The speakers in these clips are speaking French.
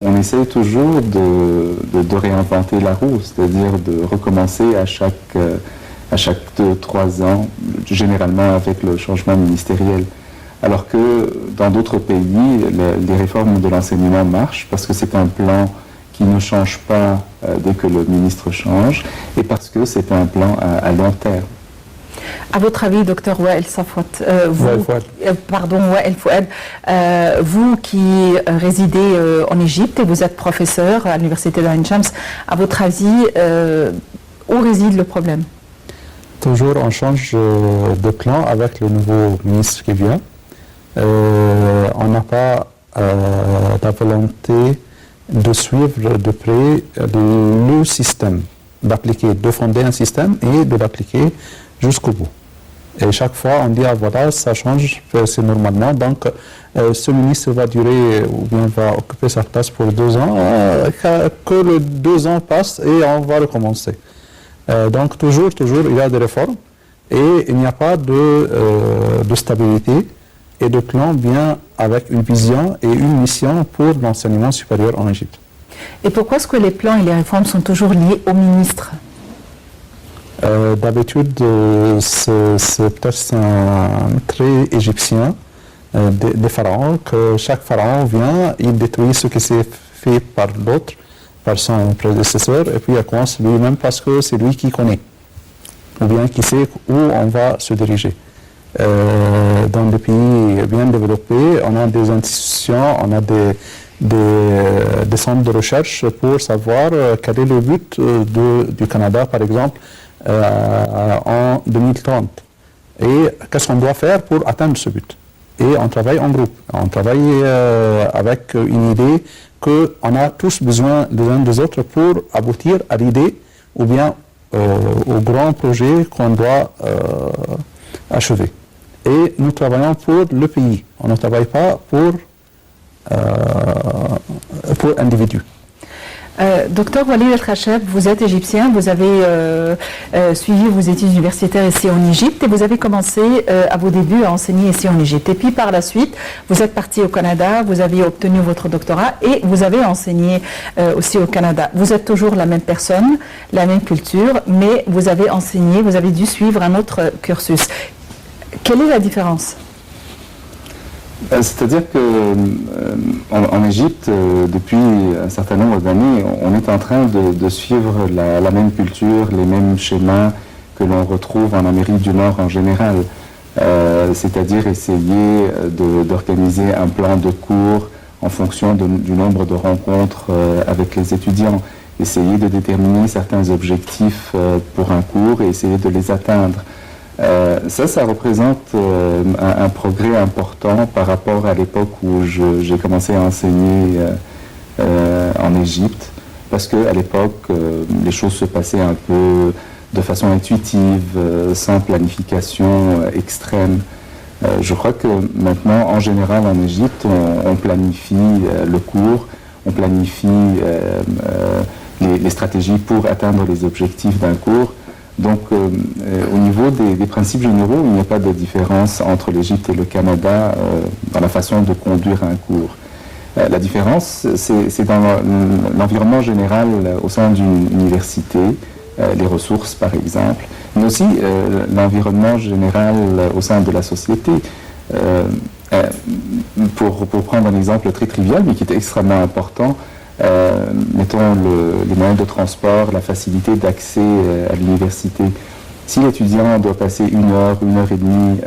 On essaye toujours de réinventer la roue, c'est-à-dire de recommencer à chaque 2-3 ans, généralement avec le changement ministériel. Alors que dans d'autres pays, les réformes de l'enseignement marchent parce que c'est un plan qui ne change pas dès que le ministre change et parce que c'est un plan à long terme. À votre avis, docteur Wael Safwat, Wael Fouad, vous qui résidez en Égypte et vous êtes professeur à l'université d'Ain Shams, à votre avis, où réside le problème? Toujours on change de plan avec le nouveau ministre qui vient. On n'a pas la volonté de suivre de près le système, de fonder un système et de l'appliquer jusqu'au bout. Et chaque fois, on dit, ah voilà, ça change, c'est normalement. Donc, ce ministre va durer, ou bien va occuper sa place pour 2 ans, que les 2 ans passent et on va recommencer. Donc, toujours, il y a des réformes et il n'y a pas de stabilité et de plan bien avec une vision et une mission pour l'enseignement supérieur en Égypte. Et pourquoi est-ce que les plans et les réformes sont toujours liés au ministre? D'habitude, c'est peut-être un trait égyptien des pharaons, que chaque pharaon vient, il détruit ce qui s'est fait par l'autre, par son prédécesseur, et puis il commence lui-même parce que c'est lui qui connaît, ou bien qui sait où on va se diriger. Dans des pays bien développés, on a des institutions, on a des centres de recherche pour savoir quel est le but du Canada, par exemple, en 2030 et qu'est-ce qu'on doit faire pour atteindre ce but. Et on travaille en groupe, on travaille avec une idée qu'on a tous besoin les uns des autres pour aboutir à l'idée ou bien au grand projet qu'on doit achever. Et nous travaillons pour le pays, on ne travaille pas pour individus. Docteur Walid El-Khachab, vous êtes égyptien, vous avez suivi vos études universitaires ici en Égypte et vous avez commencé à vos débuts à enseigner ici en Égypte. Et puis par la suite, vous êtes parti au Canada, vous avez obtenu votre doctorat et vous avez enseigné aussi au Canada. Vous êtes toujours la même personne, la même culture, mais vous avez enseigné, vous avez dû suivre un autre cursus. Quelle est la différence ? C'est-à-dire qu'en Égypte, depuis un certain nombre d'années, on est en train de suivre la même culture, les mêmes schémas que l'on retrouve en Amérique du Nord en général. C'est-à-dire essayer d'organiser un plan de cours en fonction du nombre de rencontres avec les étudiants, essayer de déterminer certains objectifs pour un cours et essayer de les atteindre. Ça représente un progrès important par rapport à l'époque où j'ai commencé à enseigner en Égypte, parce qu'à l'époque, les choses se passaient un peu de façon intuitive, sans planification extrême. Je crois que maintenant, en général, en Égypte, on planifie le cours, on planifie les stratégies pour atteindre les objectifs d'un cours. Donc, au niveau des principes généraux, il n'y a pas de différence entre l'Égypte et le Canada dans la façon de conduire un cours. La différence, c'est dans l'environnement général au sein d'une université, les ressources par exemple, mais aussi l'environnement général au sein de la société. Pour prendre un exemple très trivial, mais qui est extrêmement important, mettons les moyens de transport, la facilité d'accès à l'université. Si l'étudiant doit passer 1 heure, 1 heure et demie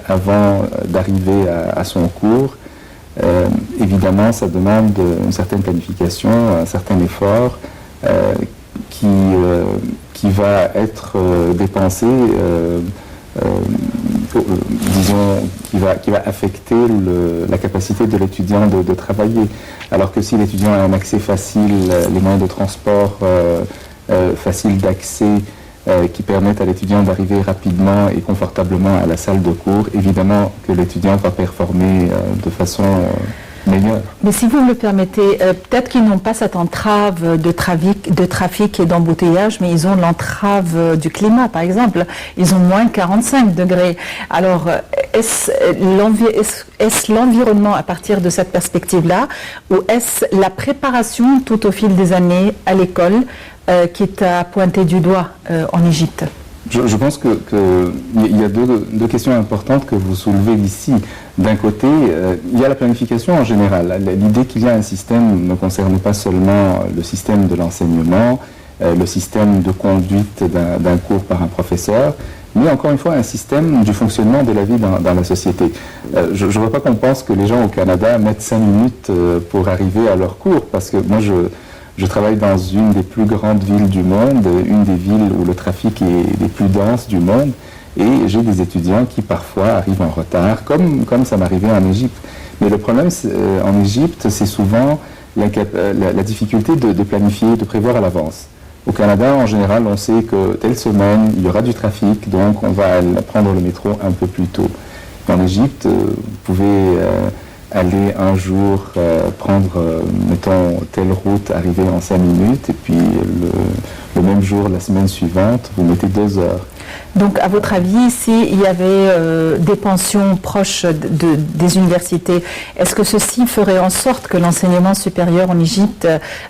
avant d'arriver à son cours, évidemment ça demande une certaine planification, un certain effort qui va être dépensé, disons, qui va affecter la capacité de l'étudiant de travailler. Alors que si l'étudiant a un accès facile, les moyens de transport faciles d'accès qui permettent à l'étudiant d'arriver rapidement et confortablement à la salle de cours, évidemment que l'étudiant va performer de façon meilleure. Mais si vous me le permettez, peut-être qu'ils n'ont pas cette entrave de trafic et d'embouteillage, mais ils ont l'entrave du climat, par exemple. Ils ont moins 45 degrés. Alors, est-ce l'environnement à partir de cette perspective-là, ou est-ce la préparation tout au fil des années à l'école qui est à pointer du doigt en Égypte? Je pense qu'il y a deux questions importantes que vous soulevez ici. D'un côté, il y a la planification en général. L'idée qu'il y a un système ne concerne pas seulement le système de l'enseignement, le système de conduite d'un cours par un professeur, mais encore une fois un système du fonctionnement de la vie dans la société. Je ne veux pas qu'on pense que les gens au Canada mettent 5 minutes pour arriver à leur cours, parce que moi je travaille dans une des plus grandes villes du monde, une des villes où le trafic est les plus denses du monde, et j'ai des étudiants qui parfois arrivent en retard, comme ça m'arrivait en Égypte. Mais le problème en Égypte, c'est souvent la difficulté de planifier, de prévoir à l'avance. Au Canada, en général, on sait que telle semaine, il y aura du trafic, donc on va prendre le métro un peu plus tôt. En Égypte, vous pouvez aller un jour prendre, mettons, telle route, arriver en 5 minutes, et puis le même jour, la semaine suivante, vous mettez 2 heures. Donc, à votre avis, s'il y avait des pensions proches des universités, est-ce que ceci ferait en sorte que l'enseignement supérieur en Égypte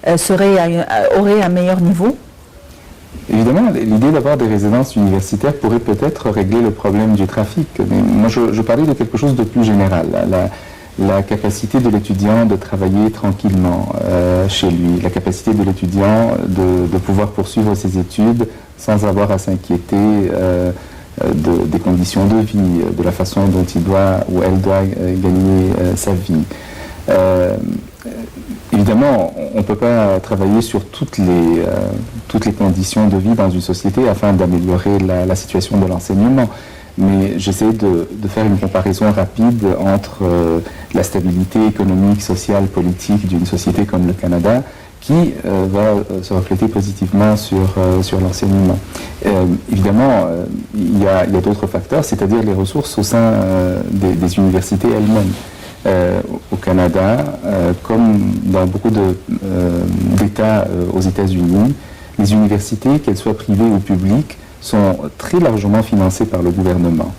aurait un meilleur niveau? Évidemment, l'idée d'avoir des résidences universitaires pourrait peut-être régler le problème du trafic. Mais moi, je parlais de quelque chose de plus général. La capacité de l'étudiant de travailler tranquillement chez lui, la capacité de l'étudiant de pouvoir poursuivre ses études sans avoir à s'inquiéter des conditions de vie, de la façon dont il doit ou elle doit gagner sa vie. Évidemment, on ne peut pas travailler sur toutes les conditions de vie dans une société afin d'améliorer la situation de l'enseignement. Mais j'essaie de faire une comparaison rapide entre la stabilité économique, sociale, politique d'une société comme le Canada qui va se refléter positivement sur l'enseignement. Évidemment, il y a d'autres facteurs, c'est-à-dire les ressources au sein des universités elles-mêmes. Au Canada, comme dans beaucoup d'États aux États-Unis, les universités, qu'elles soient privées ou publiques, sont très largement financées par le gouvernement.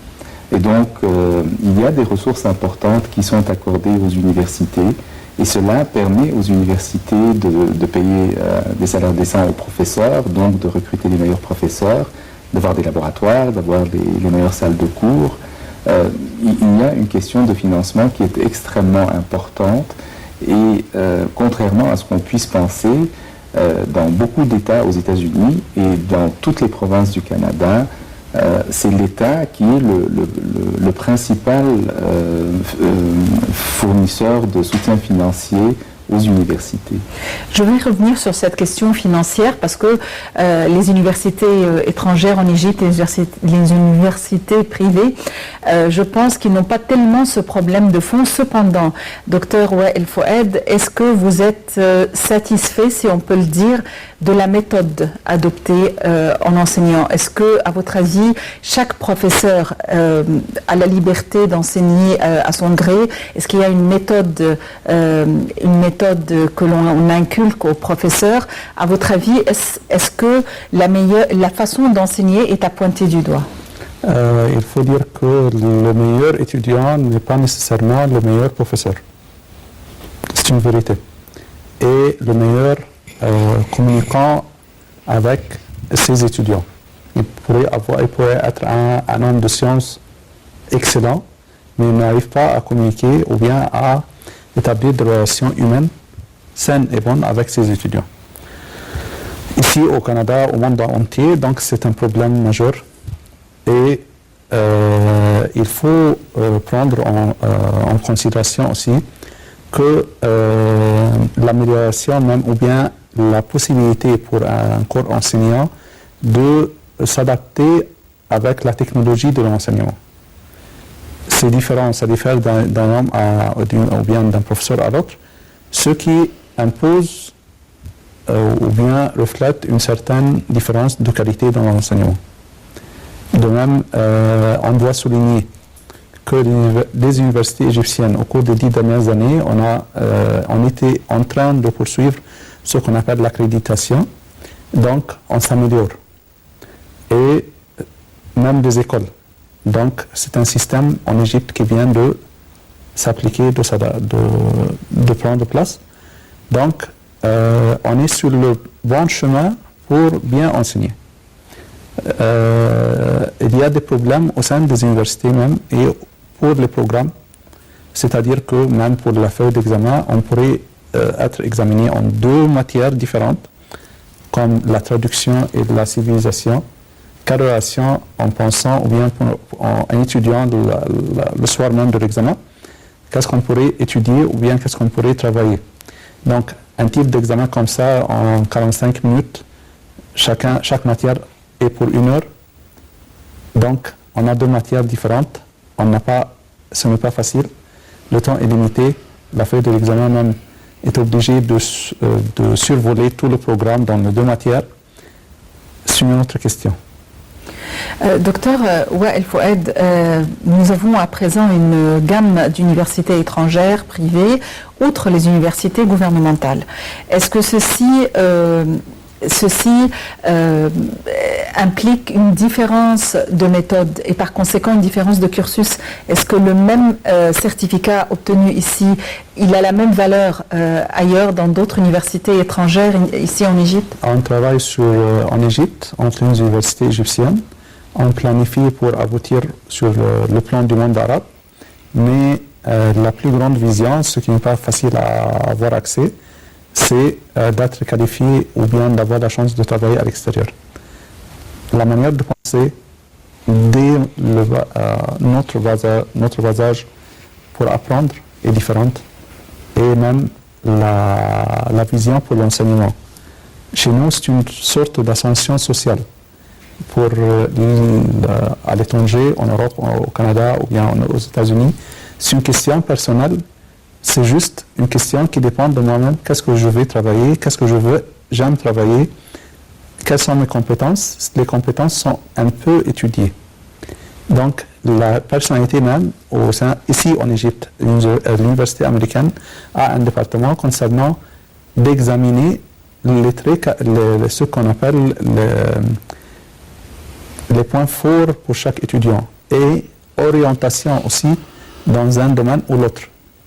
Et donc, il y a des ressources importantes qui sont accordées aux universités, et cela permet aux universités de payer des salaires décents aux professeurs, donc de recruter les meilleurs professeurs, d'avoir des laboratoires, d'avoir les meilleures salles de cours. Il y a une question de financement qui est extrêmement importante, et contrairement à ce qu'on puisse penser, dans beaucoup d'États aux États-Unis et dans toutes les provinces du Canada, c'est l'État qui est le principal fournisseur de soutien financier aux universités. Je vais revenir sur cette question financière parce que les universités étrangères en Égypte et les universités privées, je pense qu'ils n'ont pas tellement ce problème de fond. Cependant, Dr Wael Fouad, est-ce que vous êtes satisfait, si on peut le dire, de la méthode adoptée en enseignant? Est-ce que, à votre avis, chaque professeur a la liberté d'enseigner à son gré? Est-ce qu'il y a une méthode que l'on inculque aux professeurs? À votre avis, est-ce que la façon d'enseigner est à pointer du doigt? Il faut dire que le meilleur étudiant n'est pas nécessairement le meilleur professeur. C'est une vérité. Et le meilleur communicant avec ses étudiants. Il pourrait être un homme de sciences excellent, mais il n'arrive pas à communiquer ou bien à établir des relations humaines saines et bonnes avec ses étudiants. Ici au Canada, au monde entier, donc c'est un problème majeur. Et il faut prendre en considération aussi que l'amélioration même ou bien la possibilité pour un corps enseignant de s'adapter avec la technologie de l'enseignement. C'est différent, ça diffère d'un homme ou bien d'un professeur à l'autre, ce qui impose ou bien reflète une certaine différence de qualité dans l'enseignement. De même, on doit souligner que les universités égyptiennes, au cours des 10 dernières années, on était en train de poursuivre ce qu'on appelle l'accréditation. Donc, on s'améliore. Et même des écoles. Donc, c'est un système en Égypte qui vient de s'appliquer, de prendre place. Donc, on est sur le bon chemin pour bien enseigner. Il y a des problèmes au sein des universités même et pour les programmes. C'est-à-dire que même pour la feuille d'examen, on pourrait être examiné en 2 matières différentes, comme la traduction et la civilisation. Quelle relation en pensant ou bien en étudiant le soir même de l'examen, qu'est-ce qu'on pourrait étudier ou bien qu'est-ce qu'on pourrait travailler. Donc, un type d'examen comme ça, en 45 minutes, chaque matière est pour 1 heure. Donc, on a 2 matières différentes. Ce n'est pas facile. Le temps est limité. La feuille de l'examen même est obligée de survoler tout le programme dans les 2 matières. C'est une autre question. Docteur Wael Fouad, nous avons à présent une gamme d'universités étrangères, privées, outre les universités gouvernementales. Est-ce que ceci implique une différence de méthode et par conséquent une différence de cursus? Est-ce que le même certificat obtenu ici, il a la même valeur ailleurs dans d'autres universités étrangères ici en Égypte? On travaille en Égypte, entre les universités égyptiennes. On planifie pour aboutir sur le plan du monde arabe, mais la plus grande vision, ce qui n'est pas facile à avoir accès, c'est d'être qualifié ou bien d'avoir la chance de travailler à l'extérieur. La manière de penser dès notre bas âge pour apprendre est différente et même la vision pour l'enseignement. Chez nous, c'est une sorte d'ascension sociale. Pour à l'étranger, en Europe, au Canada ou bien aux États-Unis, c'est une question personnelle. C'est juste une question qui dépend de moi-même. Qu'est-ce que je vais travailler? Qu'est-ce que j'aime travailler? Quelles sont mes compétences? Les compétences sont un peu étudiées. Donc, la personnalité même, ici en Égypte, l'université américaine a un département concernant d'examiner ce qu'on appelle les points forts pour chaque étudiant et orientation aussi dans un domaine ou l'autre.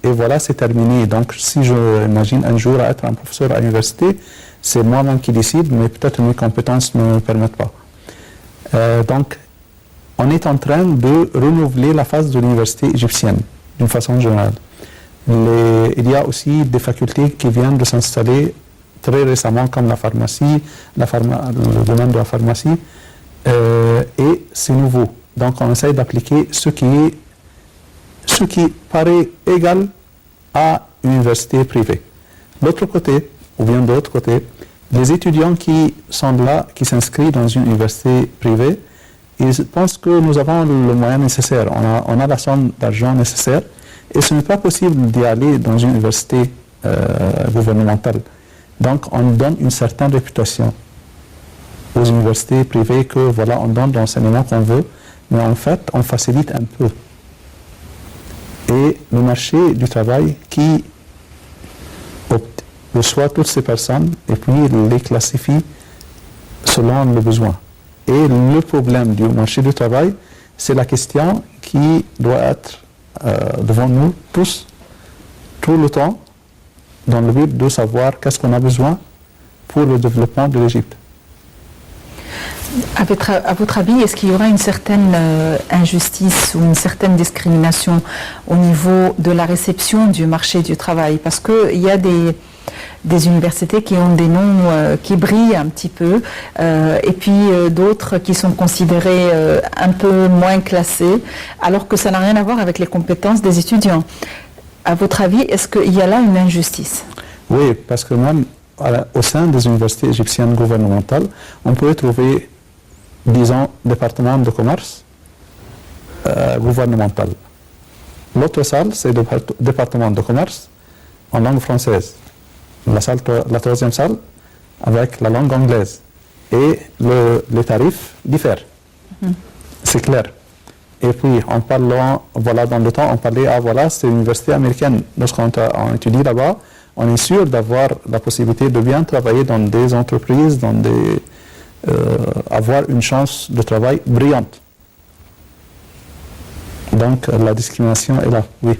Et voilà, c'est terminé. Donc, si je m'imagine un jour être un professeur à l'université, c'est moi-même qui décide, mais peut-être mes compétences ne me permettent pas. Donc, on est en train de renouveler la phase de l'université égyptienne, d'une façon générale. Il y a aussi des facultés qui viennent de s'installer très récemment, comme la pharmacie, le domaine de la pharmacie, et c'est nouveau. Donc, on essaie d'appliquer ce qui paraît égal à une université privée. L'autre côté, ou bien de l'autre côté, les étudiants qui sont là, qui s'inscrivent dans une université privée, ils pensent que nous avons le moyen nécessaire, on a la somme d'argent nécessaire, et ce n'est pas possible d'y aller dans une université gouvernementale. Donc, on donne une certaine réputation aux universités privées que, voilà, on donne l'enseignement qu'on veut, mais en fait, on facilite un peu. Et le marché du travail qui reçoit toutes ces personnes et puis les classifie selon le besoin. Et le problème du marché du travail, c'est la question qui doit être devant nous tous, tout le temps, dans le but de savoir qu'est-ce qu'on a besoin pour le développement de l'Égypte. À votre avis, est-ce qu'il y aura une certaine injustice ou une certaine discrimination au niveau de la réception du marché du travail? Parce qu'il y a des universités qui ont des noms qui brillent un petit peu, et puis d'autres qui sont considérées un peu moins classées, alors que ça n'a rien à voir avec les compétences des étudiants. À votre avis, est-ce qu'il y a là une injustice? Oui, parce que même au sein des universités égyptiennes gouvernementales, on peut trouver, disons, département de commerce gouvernemental. L'autre salle, c'est le département de commerce en langue française. La troisième salle, avec la langue anglaise. Et les tarifs diffèrent. C'est clair. Et puis, en parlant, voilà, dans le temps, on parlait, ah voilà, c'est une université américaine. Lorsqu'on étudie là-bas, on est sûr d'avoir la possibilité de bien travailler dans des entreprises, avoir une chance de travail brillante. Donc, la discrimination est là, oui.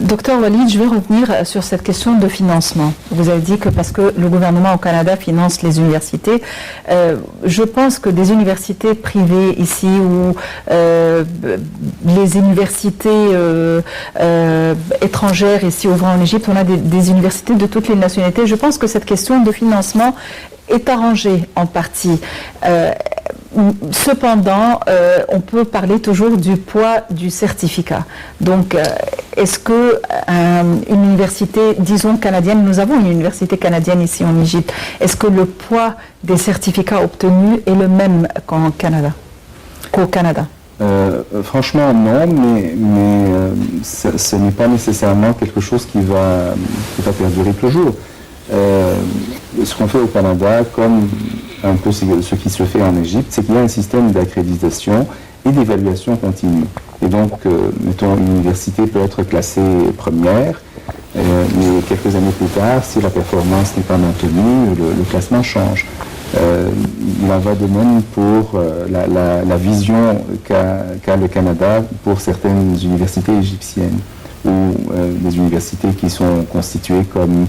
Docteur Walid, je vais revenir sur cette question de financement. Vous avez dit que parce que le gouvernement au Canada finance les universités, je pense que des universités privées ici ou les universités étrangères ici ouvrant en Égypte, on a des universités de toutes les nationalités. Je pense que cette question de financement est arrangée en partie. Cependant, on peut parler toujours du poids du certificat. Donc, est-ce que une université, disons canadienne, nous avons une université canadienne ici en Égypte, est-ce que le poids des certificats obtenus est le même qu'au Canada? Franchement, non, mais ce n'est pas nécessairement quelque chose qui va perdurer toujours. Ce qu'on fait au Canada, comme un peu ce qui se fait en Égypte, c'est qu'il y a un système d'accréditation et d'évaluation continue. Et donc, mettons, une université peut être classée première, mais quelques années plus tard, si la performance n'est pas maintenue, le classement change. Il en va de même pour la vision qu'a le Canada pour certaines universités égyptiennes, ou des universités qui sont constituées comme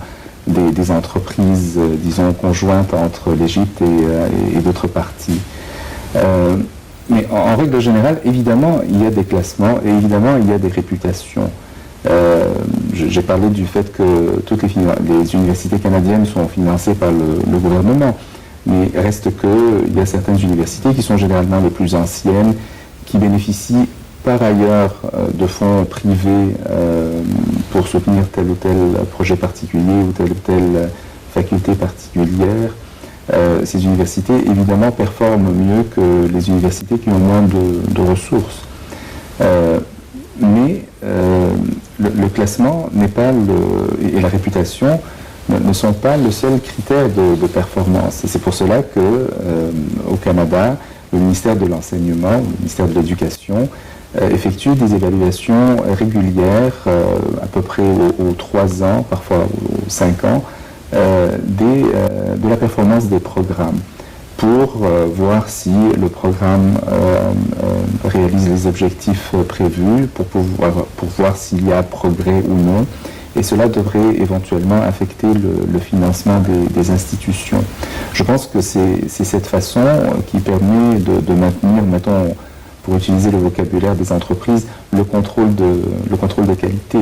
des entreprises, disons, conjointes entre l'Égypte et d'autres parties. Mais en règle générale, évidemment, il y a des classements et évidemment, il y a des réputations. J'ai parlé du fait que toutes les universités canadiennes sont financées par le gouvernement, mais reste qu'il y a certaines universités qui sont généralement les plus anciennes, qui bénéficient par ailleurs de fonds privés pour soutenir tel ou tel projet particulier ou telle faculté particulière. Ces universités, évidemment, performent mieux que les universités qui ont moins de ressources. Mais le classement n'est pas et la réputation ne sont pas le seul critère de performance. Et c'est pour cela que au Canada, le ministère de l'Enseignement, le ministère de l'Éducation, effectue des évaluations régulières, à peu près aux 3 ans, parfois aux 5 ans, de la performance des programmes, pour voir si le programme réalise les objectifs prévus, pour voir s'il y a progrès ou non. Et cela devrait éventuellement affecter le financement des institutions. Je pense que c'est cette façon qui permet de maintenir, mettons, pour utiliser le vocabulaire des entreprises, le contrôle de qualité.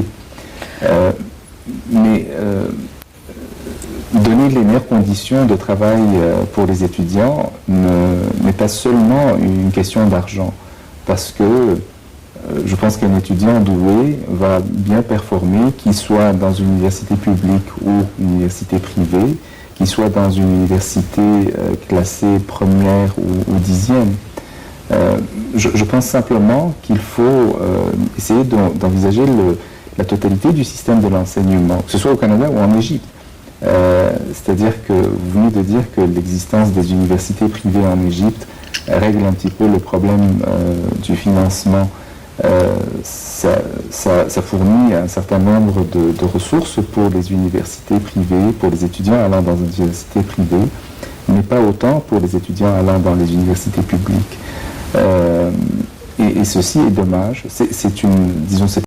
Mais donner les meilleures conditions de travail pour les étudiants n'est pas seulement une question d'argent, parce que je pense qu'un étudiant doué va bien performer, qu'il soit dans une université publique ou une université privée, qu'il soit dans une université classée première ou 10e. Je pense simplement qu'il faut essayer d'envisager la totalité du système de l'enseignement, que ce soit au Canada ou en Égypte. C'est-à-dire que vous venez de dire que l'existence des universités privées en Égypte règle un petit peu le problème du financement. Ça fournit un certain nombre de ressources pour les universités privées, pour les étudiants allant dans une université privée, mais pas autant pour les étudiants allant dans les universités publiques. Et ceci est dommage. C'est